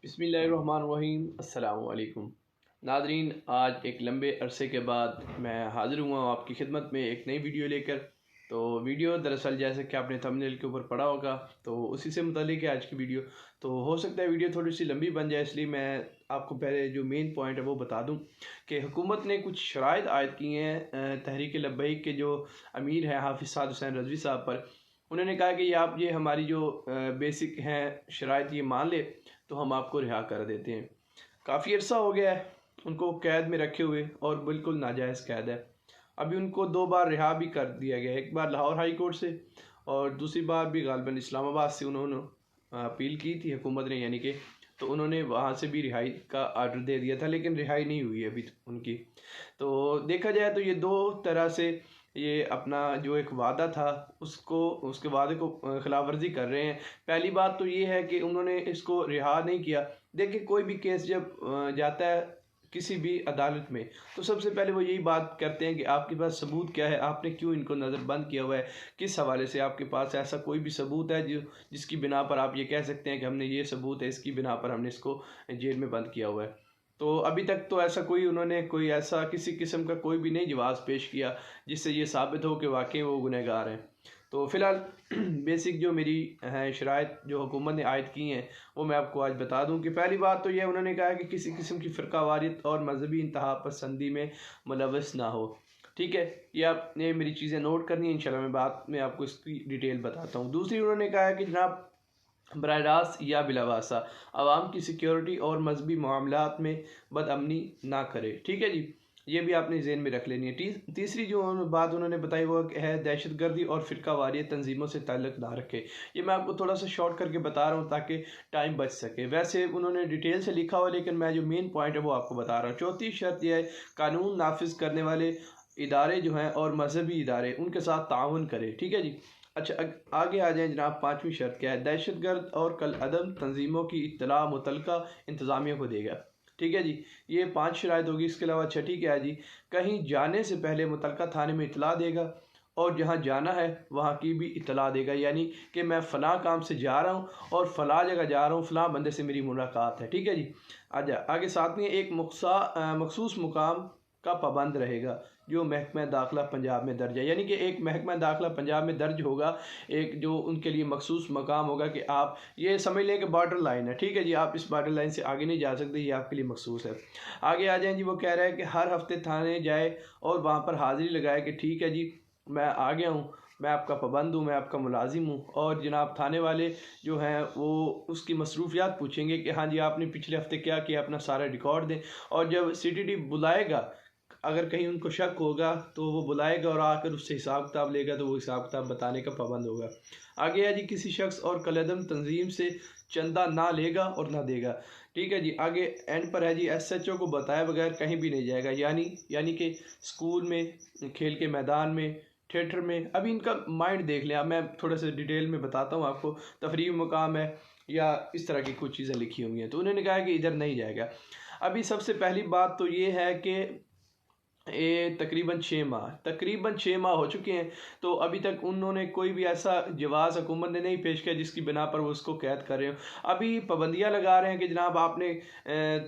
बिस्मिल्लाहिर्रहमानिर्रहीम। अस्सलामु अलैकुम नादरीन, आज एक लंबे अरसे के बाद मैं हाज़िर हुआ हूँ आपकी खिदमत में एक नई वीडियो लेकर। तो वीडियो दरअसल जैसे कि आपने थंबनेल के ऊपर पढ़ा होगा तो उसी से मुतालिक है आज की वीडियो। तो हो सकता है वीडियो थोड़ी सी लंबी बन जाए, इसलिए मैं आपको पहले जो मेन पॉइंट है वो बता दूं कि हुकूमत ने कुछ शराइत आयद की हैं तहरीक लब्बैक के जो अमीर हैं हाफिज़ साद हुसैन रज़वी साहब पर। उन्होंने कहा कि ये हमारी जो बेसिक हैं शराइत ये मान ले तो हम आपको रिहा कर देते हैं। काफ़ी अर्सा हो गया है उनको कैद में रखे हुए और बिल्कुल नाजायज़ कैद है। अभी उनको 2 बार रिहा भी कर दिया गया है, एक बार लाहौर हाई कोर्ट से और दूसरी बार भी गालिबन इस्लामाबाद से उन्होंने अपील की थी हुकूमत ने, यानी कि तो उन्होंने वहाँ से भी रिहाई का आर्डर दे दिया था, लेकिन रिहाई नहीं हुई अभी उनकी। तो देखा जाए तो ये 2 तरह से ये अपना जो एक वादा था उसके वादे को खिलाफ वर्जी कर रहे हैं। पहली बात तो ये है कि उन्होंने इसको रिहा नहीं किया। देखिए, कोई भी केस जब जाता है किसी भी अदालत में तो सबसे पहले वो यही बात करते हैं कि आपके पास सबूत क्या है, आपने क्यों इनको नज़रबंद किया हुआ है, किस हवाले से आपके पास ऐसा कोई भी सबूत है जिसकी बिना पर आप ये कह सकते हैं कि हमने ये सबूत है, इसकी बिना पर हमने इसको जेल में बंद किया हुआ है। तो अभी तक तो ऐसा उन्होंने कोई ऐसा किसी किस्म का कोई भी नहीं जवाब पेश किया जिससे ये साबित हो कि वाकई वो गुनहगार हैं। तो फ़िलहाल बेसिक जो मेरी हैं शराइत जो हुकूमत ने आयद की हैं वो मैं आपको आज बता दूं कि पहली बात तो ये उन्होंने कहा कि किसी किस्म की फ़िरकावारियत और मजहबी इंतहा पसंदी में मुलव्वस ना हो। ठीक है, ये आपने मेरी चीज़ें नोट करनी है, इंशाल्लाह मैं बाद में आपको इसकी डिटेल बताता हूँ। दूसरी उन्होंने कहा है कि जनाब बराह रास्त या बिलावासा आवाम की सिक्योरिटी और मजहबी मामलात में बदअमनी ना करे। ठीक है जी, ये भी आपने ज़हन में रख लेनी है। तीसरी जो बात उन्होंने बताई वो है दहशतगर्दी और फ़िरकावारी तंजीमों से ताल्लुक़ ना रखे। ये मैं आपको थोड़ा सा शॉर्ट करके बता रहा हूँ ताकि टाइम बच सके। वैसे उन्होंने डिटेल से लिखा हुआ, लेकिन मैं जो मेन पॉइंट है वो आपको बता रहा हूँ। चौथी शर्त यह है कानून नाफिज करने वाले इदारे जो हैं और मजहबी इदारे उनके साथ ताउन करें। ठीक है जी। अच्छा, आगे आ जाएँ जनाब। पाँचवीं शर्त क्या है? दहशतगर्द और कल अदम तंजीमों की इत्तला मुतलका इंतज़ामिया को देगा। ठीक है जी, ये 5 शराइत होगी। इसके अलावा छठी क्या है जी? कहीं जाने से पहले मुतलका थाने में इत्तला देगा और जहाँ जाना है वहाँ की भी इत्तला देगा, यानी कि मैं फ़लाँ काम से जा रहा हूँ और फ़लाँ जगह जा रहा हूँ, फ़लाँ बंदे से मेरी मुलाकात है। ठीक है जी। आगे 7वीं एक मखसूस मुकाम का पाबंद रहेगा जो महकमा दाखिला पंजाब में दर्ज है, यानी कि एक महकमा दाखिला पंजाब में दर्ज होगा, एक जो उनके लिए मखसूस मकाम होगा कि आप ये समझ लें कि बॉर्डर लाइन है। ठीक है जी, आप इस बॉर्डर लाइन से आगे नहीं जा सकते, ये आपके लिए मखसूस है। आगे आ जाएँ जी। वो कह रहा है कि हर हफ्ते थाने जाए और वहाँ पर हाज़िरी लगाए कि ठीक है जी, मैं आ गया हूँ, मैं आपका पाबंद हूँ, मैं आपका मुलाजिम हूँ। और जनाब थाने वाले जो हैं वो उसकी मसरूफियात पूछेंगे कि हाँ जी आपने पिछले हफ्ते क्या किया, अपना सारा रिकॉर्ड दें। और जब CTD बुलाएगा, अगर कहीं उनको शक होगा तो वो बुलाएगा और आकर उससे हिसाब किताब लेगा, तो वो हिसाब किताब बताने का पाबंद होगा। आगे है जी, किसी शख्स और कलदम तंजीम से चंदा ना लेगा और ना देगा। ठीक है जी। आगे एंड पर है जी, SHO को बताए बगैर कहीं भी नहीं जाएगा, यानी कि स्कूल में, खेल के मैदान में, थिएटर में। अभी इनका माइंड देख लें, अब मैं थोड़ा सा डिटेल में बताता हूँ आपको। तफरीह मुकाम है या इस तरह की कुछ चीज़ें लिखी हुई हैं, तो उन्होंने कहा कि इधर नहीं जाएगा। अभी सबसे पहली बात तो ये है कि ये तकरीबन 6 माह हो चुके हैं, तो अभी तक उन्होंने कोई भी ऐसा जवाज़ हुकूमत ने नहीं पेश किया जिसकी बिना पर वो उसको कैद कर रहे हो। अभी पाबंदियाँ लगा रहे हैं कि जनाब आपने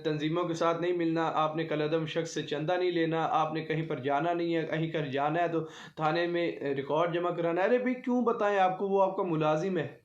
तंजीमों के साथ नहीं मिलना, आपने कलअदम शख्स से चंदा नहीं लेना, आपने कहीं पर जाना नहीं है, कहीं कर जाना है तो थाने में रिकॉर्ड जमा कराना है। अरे भाई क्यों बताएं आपको, वो आपका मुलाजिम है।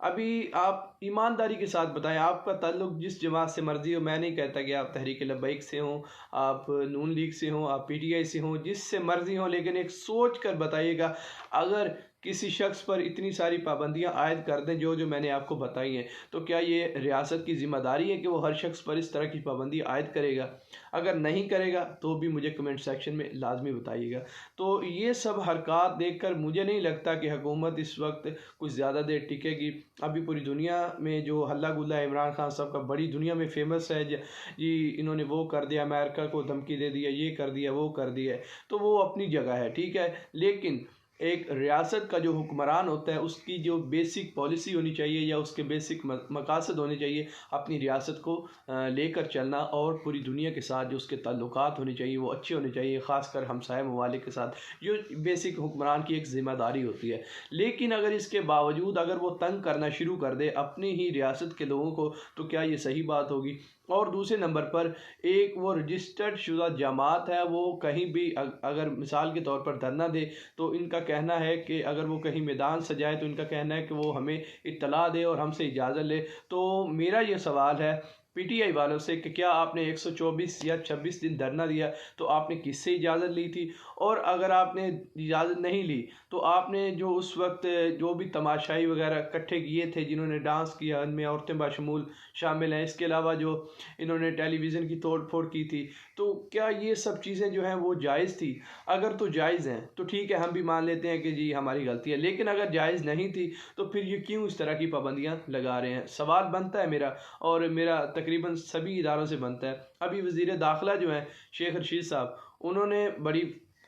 अभी आप ईमानदारी के साथ बताएं, आपका ताल्लुक जिस जमात से मर्जी हो। मैं नहीं कहता कि आप तहरीक लब्बैक से हों, आप नून लीग से हों, आप PTI से हों, जिससे मर्जी हो, लेकिन एक सोच कर बताइएगा। अगर किसी शख्स पर इतनी सारी पाबंदियां आयद कर दें जो मैंने आपको बताई हैं, तो क्या ये रियासत की ज़िम्मेदारी है कि वो हर शख्स पर इस तरह की पाबंदी आयद करेगा? अगर नहीं करेगा तो भी मुझे कमेंट सेक्शन में लाजमी बताइएगा। तो ये सब हरकत देखकर मुझे नहीं लगता कि हुकूमत इस वक्त कुछ ज़्यादा देर टिकेगी। अभी पूरी दुनिया में जो हल्ला गुल्ला है इमरान खान साहब का, बड़ी दुनिया में फेमस है जी, इन्होंने वो कर दिया, अमेरिका को धमकी दे दिया, ये कर दिया, वो कर दिया, तो वो अपनी जगह है। ठीक है, लेकिन एक रियासत का जो हुक्मरान होता है उसकी जो बेसिक पॉलिसी होनी चाहिए या उसके बेसिक मकासद होने चाहिए अपनी रियासत को लेकर चलना, और पूरी दुनिया के साथ जो उसके ताल्लुकात होने चाहिए वो अच्छे होने चाहिए, ख़ासकर हमसाय ममालिक के साथ, जो बेसिक हुक्मरान की एक ज़िम्मेदारी होती है। लेकिन अगर इसके बावजूद अगर वो तंग करना शुरू कर दे अपनी ही रियासत के लोगों को, तो क्या ये सही बात होगी? और दूसरे नंबर पर एक वो रजिस्टर्ड शुदा जमात है, वो कहीं भी अगर मिसाल के तौर पर धरना दे तो इनका कहना है कि अगर वो कहीं मैदान सजाए तो इनका कहना है कि वो हमें इत्तला दे और हमसे इजाज़त ले। तो मेरा ये सवाल है पीटीआई वालों से कि क्या आपने 124 या 26 दिन धरना दिया तो आपने किससे इजाज़त ली थी? और अगर आपने इजाज़त नहीं ली तो आपने जो उस वक्त जो भी तमाशाई वगैरह इकट्ठे किए थे, जिन्होंने डांस किया, इनमें औरतें बाशमूल शामिल हैं, इसके अलावा जो इन्होंने टेलीविज़न की तोड़ फोड़ की थी, तो क्या ये सब चीज़ें जो हैं वो जायज़ थी? अगर तो जायज़ हैं तो ठीक है, हम भी मान लेते हैं कि जी हमारी गलती है, लेकिन अगर जायज़ नहीं थी तो फिर ये क्यों इस तरह की पाबंदियाँ लगा रहे हैं? सवाल बनता है मेरा, और मेरा तकरीबन सभी इदारों से बनता है। अभी वज़ीर दाखिला जो हैं शेख रशीद साहब, उन्होंने बड़ी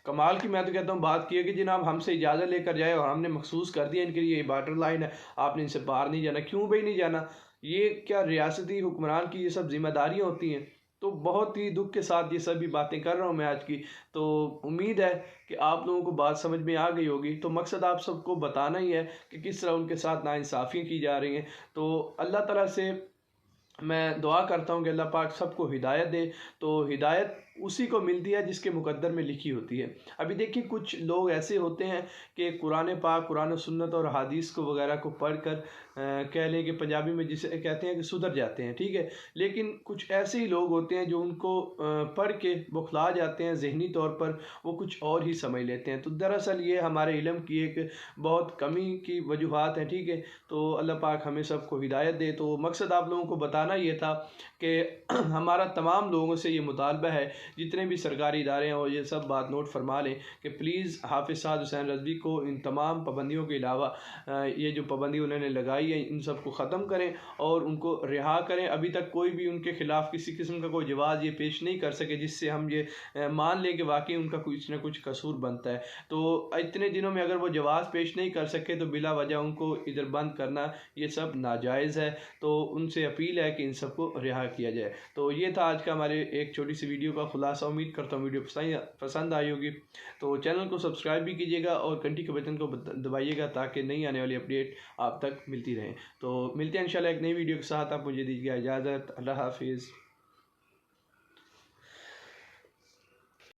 कमाल की, मैं तो कहता हूँ, बात की है कि जनाब हमसे इजाज़त लेकर जाए और हमने मखसूस कर दिया इनके लिए ये बॉर्डर लाइन है, आपने इनसे पार नहीं जाना। क्यों भाई नहीं जाना? ये क्या रियासती हुक्मरान की ये सब जिम्मेदारियाँ होती हैं? तो बहुत ही दुख के साथ ये सभी बातें कर रहा हूँ मैं आज की। तो उम्मीद है कि आप लोगों को बात समझ में आ गई होगी। तो मकसद आप सबको बताना ही है कि किस तरह उनके साथ नाइंसाफ़ियाँ की जा रही हैं। तो अल्लाह ताला से मैं दुआ करता हूँ कि अल्लाह पाक सबको हिदायत दे। तो हिदायत उसी को मिलती है जिसके मुकद्दर में लिखी होती है। अभी देखिए कुछ लोग ऐसे होते हैं कि कुरान पाक, कुरान सुन्नत और हदीस को वगैरह को पढ़कर कह लें कि पंजाबी में जिसे कहते हैं कि सुधर जाते हैं, ठीक है। लेकिन कुछ ऐसे ही लोग होते हैं जो उनको पढ़ के बौखला जाते हैं, ज़हनी तौर पर वो कुछ और ही समझ लेते हैं। तो दरअसल ये हमारे इल्म की एक बहुत कमी की वजूहात हैं, ठीक है। तो अल्लाह पाक हमें सबको हिदायत दे। तो मकसद आप लोगों को बताना ये था कि हमारा तमाम लोगों से ये मुतालबा है, जितने भी सरकारी इदारे हैं, और ये सब बात नोट फरमा लें कि प्लीज़ हाफिज़ साद हुसैन रज़वी को इन तमाम पाबंदियों के अलावा ये जो पाबंदी उन्होंने लगाई है इन सब को ख़त्म करें और उनको रिहा करें। अभी तक कोई भी उनके ख़िलाफ़ किसी किस्म का कोई जवाब ये पेश नहीं कर सके जिससे हम ये मान लें कि वाकई उनका कुछ ना कुछ कसूर बनता है। तो इतने दिनों में अगर वो जवाब पेश नहीं कर सके तो बिला वजह उनको इधर बंद करना ये सब नाजायज़ है। तो उनसे अपील है कि इन सबको रिहा किया जाए। तो ये था आज का हमारे एक छोटी सी वीडियो का खुलासा। उम्मीद करता हूँ वीडियो पसंद आई होगी। तो चैनल को सब्सक्राइब भी कीजिएगा और घंटी के बटन को दबाइएगा ताकि नई आने वाली अपडेट आप तक मिलती रहे। तो मिलते हैं इंशाल्लाह एक नई वीडियो के साथ। आप मुझे दीजिएगा इजाज़त। अल्लाह हाफिज़।